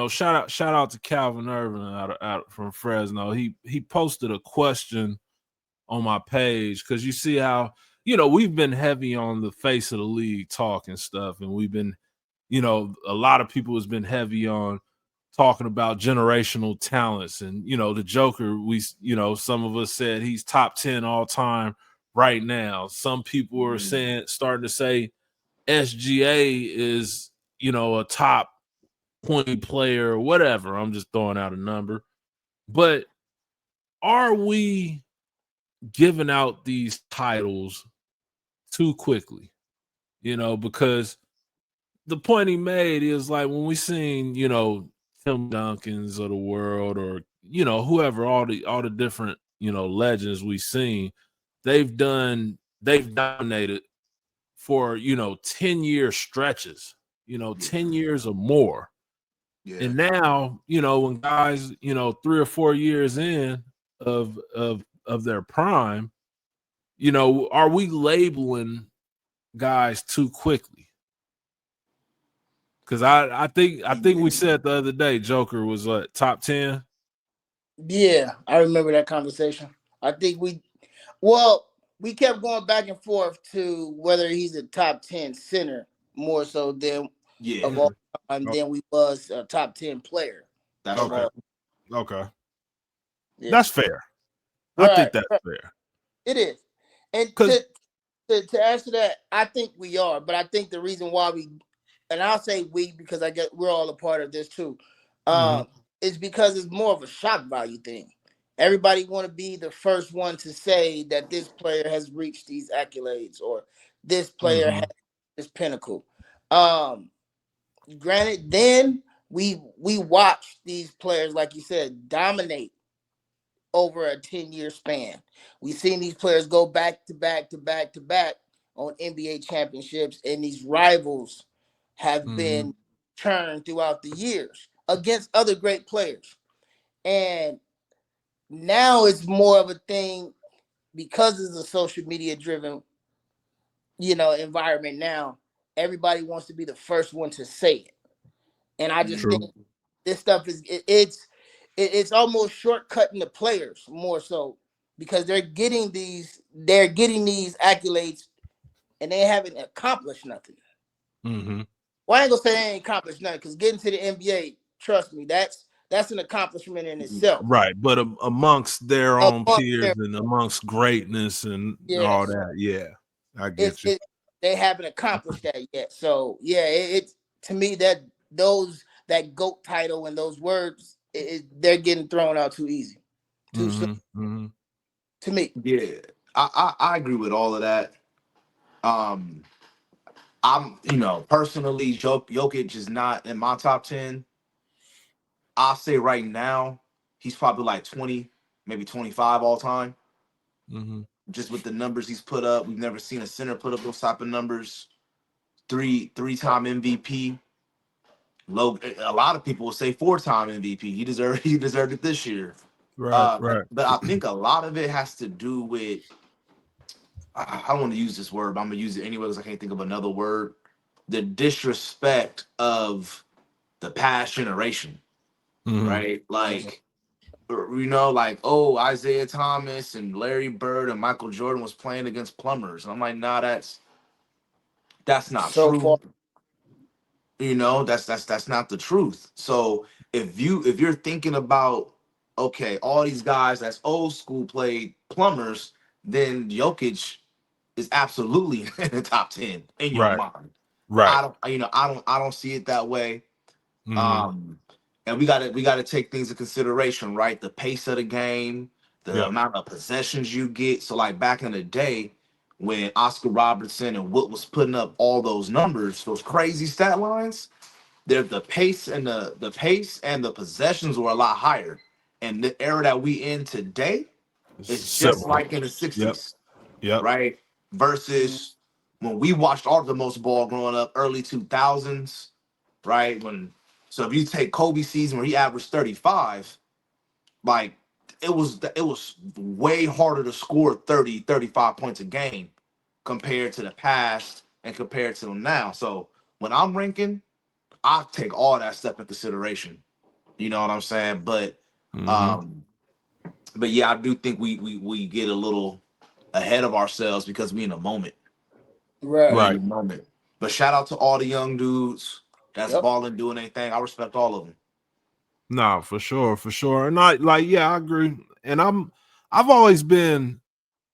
shout out to Calvin Irvin out from Fresno. He posted a question on my page because you see how we've been heavy on the face of the league talk and stuff, and we've been a lot of people has been heavy on talking about generational talents, and the Joker. Some of us said he's top 10 all time right now. Some people are starting to say SGA is a top 20 player or whatever. I'm just throwing out a number, but are we giving out these titles too quickly? Because the point he made is like when we seen, Tim Duncans of the world or, whoever, all the different, legends we've seen, they've dominated for, 10-year stretches, 10 years or more. Yeah. And now, when guys, 3 or 4 years in of their prime, are we labeling guys too quickly? Because I think we said the other day Joker was top 10. Yeah, I remember that conversation. I think we kept going back and forth to whether he's a top 10 center more so than of all time than we was a top 10 player. That's okay. Okay. Yeah. That's fair. Right, I think that's fair. It is. And to answer that, I think we are, but I think the reason why and I'll say we because I guess we're all a part of this too, is because it's more of a shock value thing. Everybody want to be the first one to say that this player has reached these accolades or this player has this pinnacle. Granted, then we watch these players, like you said, dominate over a 10-year span. We've seen these players go back to back to back to back on NBA championships, and these rivals have been turned throughout the years against other great players. And now it's more of a thing because it's a social media driven, environment now. Everybody wants to be the first one to say it. And I just think this stuff it's almost shortcutting the players more so because they're getting these accolades and they haven't accomplished nothing. Well, I ain't gonna say they ain't accomplished nothing because getting to the NBA, trust me, that's an accomplishment in itself. Right, but amongst their own peers and amongst greatness and all that, I get you. They haven't accomplished that yet. So it's to me that GOAT title and those words, they're getting thrown out too easy, too soon. To me, I agree with all of that. I'm, personally, Jokic is not in my top 10. I'll say right now, he's probably like 20, maybe 25 all time. Just with the numbers he's put up, we've never seen a center put up those type of numbers. Three-time MVP. A lot of people will say 4-time MVP. He deserved it this year. Right. But I think a lot of it has to do with, I don't want to use this word, but I'm going to use it anyway because I can't think of another word. The disrespect of the past generation, right? Like, Isaiah Thomas and Larry Bird and Michael Jordan was playing against plumbers. And I'm like, nah, that's not true. Far. That's not the truth. So if you're thinking about, okay, all these guys that's old school played plumbers, then Jokic is absolutely in the top 10 in your mind. Right. I don't see it that way. And we gotta take things into consideration, right? The pace of the game, the amount of possessions you get. So like back in the day when Oscar Robertson and Wilt was putting up all those numbers, those crazy stat lines, the pace and the possessions were a lot higher. And the era that we in today is just like in the 60s. Yep. Right? Versus when we watched all the most ball growing up, early 2000s, right? So if you take Kobe's season where he averaged 35, like it was way harder to score 30, 35 points a game compared to the past and compared to now. So when I'm ranking, I'll take all that stuff in consideration. You know what I'm saying? But yeah, I do think we get a little ahead of ourselves because we in a moment. Right. We in a moment. But shout out to all the young dudes that's balling, doing their thing. I respect all of them. Nah, for sure. And I agree. And I've always been,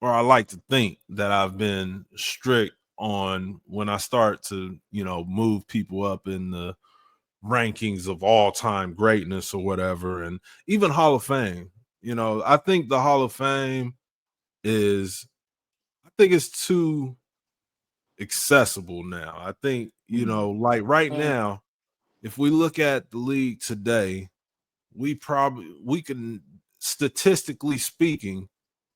or I like to think that I've been strict on when I start to, move people up in the rankings of all-time greatness or whatever, and even Hall of Fame. I think the Hall of Fame I think it's too accessible now. I think, like right now, if we look at the league today, we can, statistically speaking,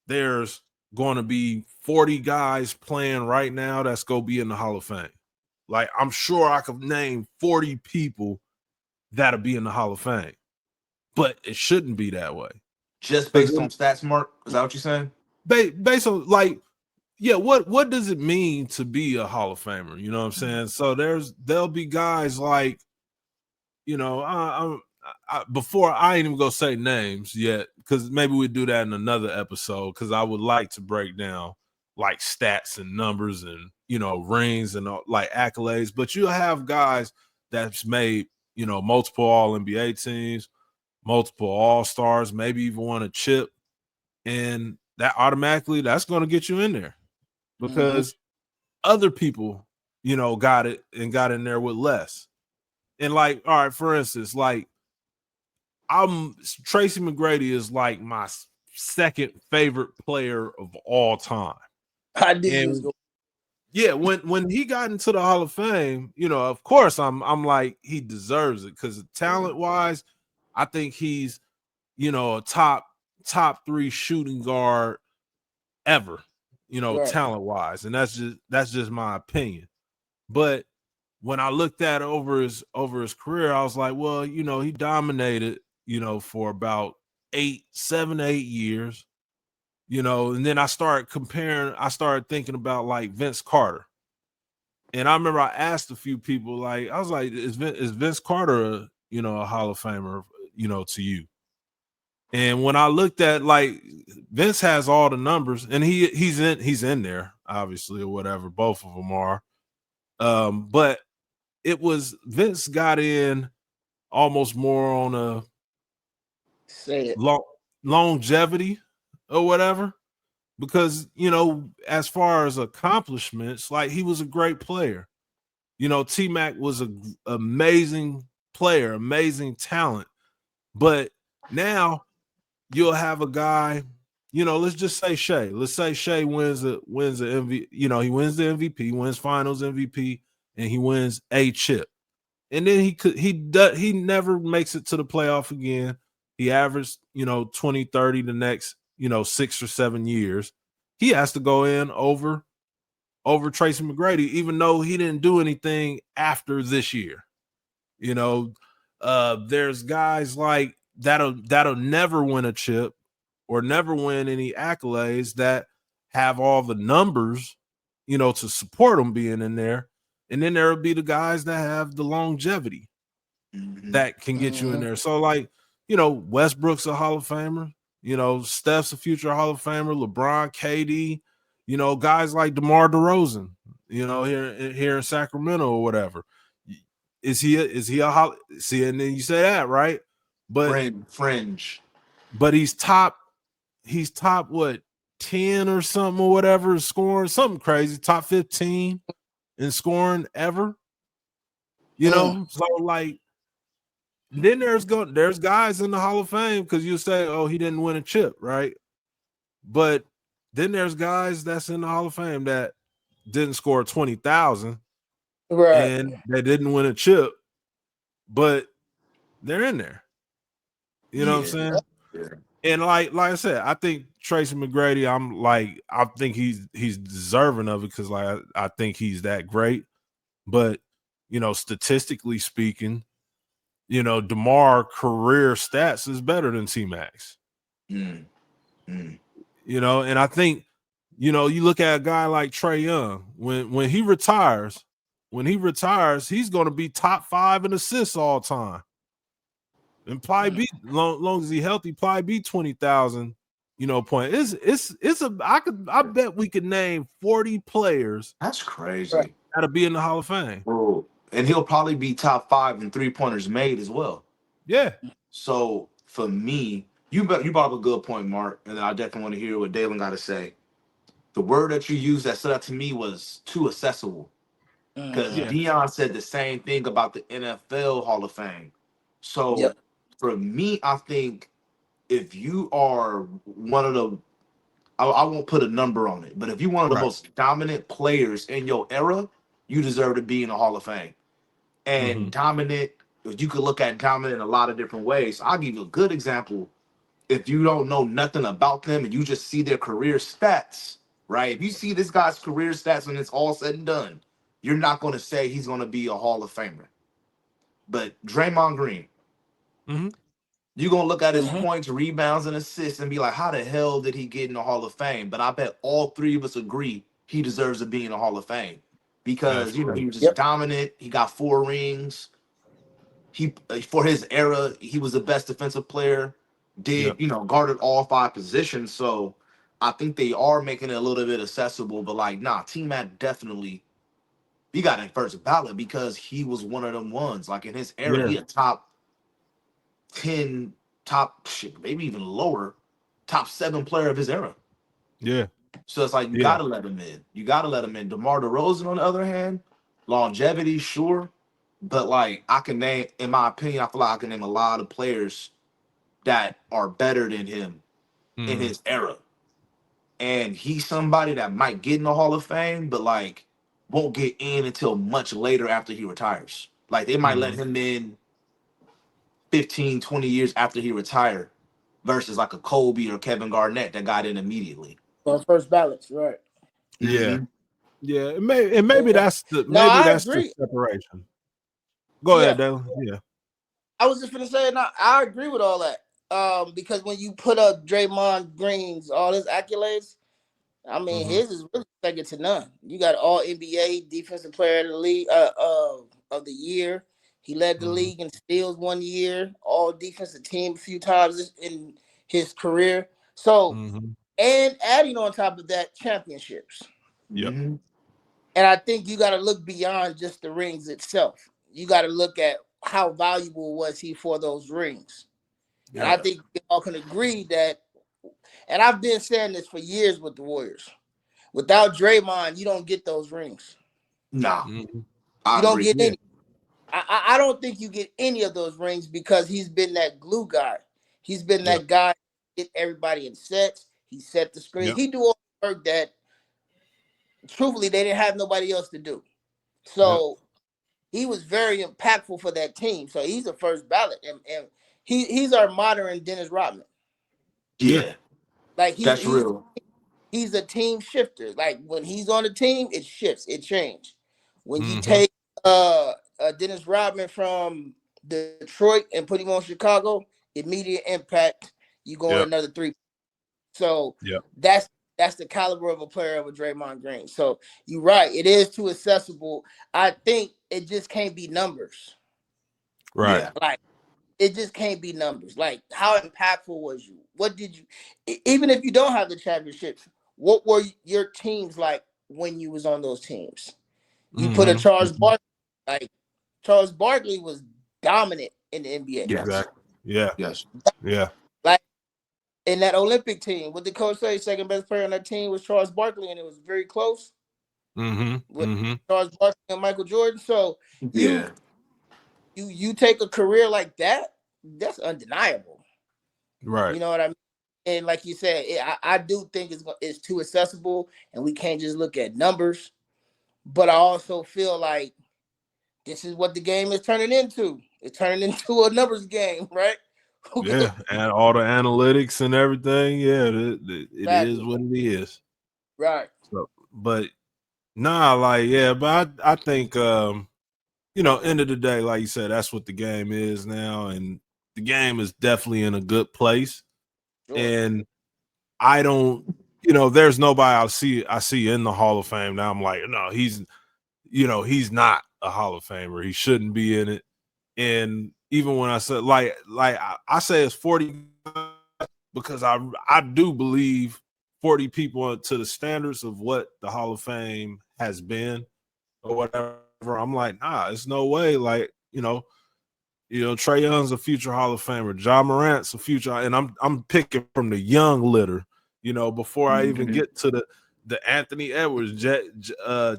there's going to be 40 guys playing right now that's going to be in the Hall of Fame. Like, I'm sure I could name 40 people that'll be in the Hall of Fame, but it shouldn't be that way. Just based on stats, Mark? Is that what you're saying? Based on, what does it mean to be a Hall of Famer? You know what I'm saying? So there'll be guys like, before I ain't even gonna say names yet, because maybe we do that in another episode, because I would like to break down like stats and numbers and rings and like accolades. But you'll have guys that's made multiple All NBA teams, multiple All-Stars, maybe even won a chip, and that automatically that's going to get you in there because other people got it and got in there with less. And like, all right, for instance, like Tracy McGrady is like my second favorite player of all time. I did. Yeah, when he got into the Hall of Fame, of course I'm like, he deserves it because talent wise, I think he's a top 3 shooting guard ever, talent wise, and that's just my opinion. But when I looked at over his career, I was like, well, he dominated, for about 7 to 8 years, and then I started thinking about like Vince Carter. And I remember I asked a few people, like, I was like, is Vince Carter a Hall of Famer, to you? And when I looked at, like, Vince has all the numbers, and he's in there, obviously, or whatever. Both of them are. But it was Vince got in almost more on a longevity or whatever, because as far as accomplishments, like, he was a great player. T-Mac was an amazing player, amazing talent, but now you'll have a guy, let's just say Shea. Let's say Shea wins the MVP. He wins the MVP, wins Finals MVP, and he wins a chip. And then he never makes it to the playoff again. He averaged 20, 30 the next 6 or 7 years. He has to go in over Tracy McGrady, even though he didn't do anything after this year. There's guys like that'll never win a chip or never win any accolades that have all the numbers, to support them being in there. And then there'll be the guys that have the longevity that can get you in there. So, like, Westbrook's a Hall of Famer, Steph's a future Hall of Famer, LeBron, KD, guys like DeMar DeRozan, here in Sacramento or whatever. Is he a see? And then you say that, right? But fringe. But he's top what, 10 or something or whatever, scoring something crazy, top 15 in scoring ever. So like, then there's guys in the Hall of Fame, because you say, oh, he didn't win a chip, right? But then there's guys that's in the Hall of Fame that didn't score 20,000, right, and they didn't win a chip, but they're in there. You know what I'm saying? Yeah. And like I said, I think Tracy McGrady, I think he's deserving of it, because like I think he's that great. But statistically speaking, DeMar career stats is better than T-Mac's. And I think, you look at a guy like Trae Young, when he retires, when he retires, he's going to be top 5 in assists all time. And probably be long as he's healthy, probably be 20,000, point. I bet we could name 40 players. That's crazy. That'll be in the Hall of Fame. Bro. And he'll probably be top 5 in 3-pointers made as well. Yeah. So for me, you brought up a good point, Mark, and I definitely want to hear what Dalen got to say. The word that you used that stood out to me was too accessible. Because Deion said the same thing about the NFL Hall of Fame. So for me, I think if you are one of the, I won't put a number on it, but if you're one of the most dominant players in your era, you deserve to be in the Hall of Fame. And dominant, you could look at dominant in a lot of different ways. I'll give you a good example. If you don't know nothing about them and you just see their career stats, right? If you see this guy's career stats when it's all said and done, you're not going to say he's going to be a Hall of Famer. But Draymond Green, you're going to look at his points, rebounds, and assists and be like, how the hell did he get in the Hall of Fame? But I bet all three of us agree he deserves to be in the Hall of Fame because, he was just dominant. He got 4 rings. He, for his era, he was the best defensive player, guarded all 5 positions. So I think they are making it a little bit accessible, but T-Mac definitely, he got in first ballot because he was one of them ones. Like in his era, he a top 10, maybe even lower, top 7 player of his era. Yeah. So it's like you gotta let him in. You gotta let him in. DeMar DeRozan, on the other hand, longevity, sure, but I can name, in my opinion, I feel like I can name a lot of players that are better than him in his era. And he's somebody that might get in the Hall of Fame, but won't get in until much later after he retires. They might let him in 15, 20 years after he retired versus a Kobe or Kevin Garnett that got in immediately. On first ballots, right. Yeah. Yeah. Maybe that's the the separation. Go ahead, Dale. Yeah. I was just gonna say, I agree with all that. Because when you put up Draymond Green's all his accolades, I mean, his is really second to none. You got all NBA defensive player of the league of the year. He led the league in steals 1 year, all defensive team a few times in his career. So, and adding on top of that, championships. Yep. And I think you got to look beyond just the rings itself. You got to look at how valuable was he for those rings. And I think we all can agree that, and I've been saying this for years with the Warriors. Without Draymond, you don't get those rings. Nah. You don't get any. I don't think you get any of those rings because he's been that glue guy. He's been that guy get everybody in sets. He set the screen. He do all the work that, truthfully, they didn't have nobody else to do. So he was very impactful for that team. So he's a first ballot, and he's our modern Dennis Rodman. Yeah, that's real. He's a team shifter. When he's on the team, it shifts, it changes. When you take Dennis Rodman from Detroit and put him on Chicago, immediate impact. You go another 3. So that's the caliber of a player of a Draymond Green. So you're right. It is too accessible. I think it just can't be numbers. Right. It just can't be numbers. How impactful was you? What did you, even if you don't have the championships, what were your teams like when you was on those teams? You put a Charles Barkley, Charles Barkley was dominant in the NBA. Yes. Exactly. Yeah. Yes. Yeah. In that Olympic team, what the coach say? Second best player on that team was Charles Barkley, and it was very close. With Charles Barkley and Michael Jordan. So you take a career like that, that's undeniable. Right. You know what I mean? And like you said, I do think it's too accessible, and we can't just look at numbers. But I also feel like this is what the game is turning into. It's turning into a numbers game, right? Yeah, and all the analytics and everything. Yeah, it is what it is. Right. So, but but I think end of the day, like you said, that's what the game is now, and the game is definitely in a good place. Sure. And I don't, there's nobody I see in the Hall of Fame now. I'm like, no, he's not a Hall of Famer. He shouldn't be in it. And even when I said like I say it's 40 because I do believe 40 people to the standards of what the Hall of Fame has been or whatever. I'm like, nah, it's no way. Like, Trae Young's a future Hall of Famer. Ja Morant's a future, and I'm picking from the young litter, before I even get to the Anthony Edwards,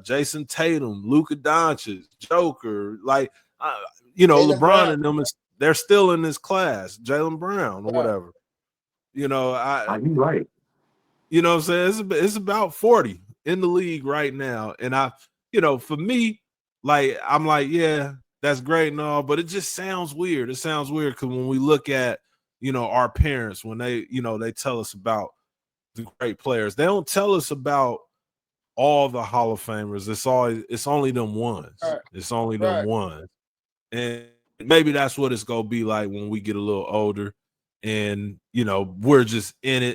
Jason Tatum, Luka Doncic, Joker, like Jaylen LeBron Brown. and them they're still in this class, Jaylen Brown or whatever. You're right. You know what I'm saying? It's about 40 in the league right now. And for me, like, I'm like, yeah, that's great and all, but it just sounds weird. It sounds weird because when we look at, our parents, when they tell us about the great players, they don't tell us about all the Hall of Famers. It's only them ones. Right. It's only them ones. And maybe that's what it's gonna be like when we get a little older and we're just in it.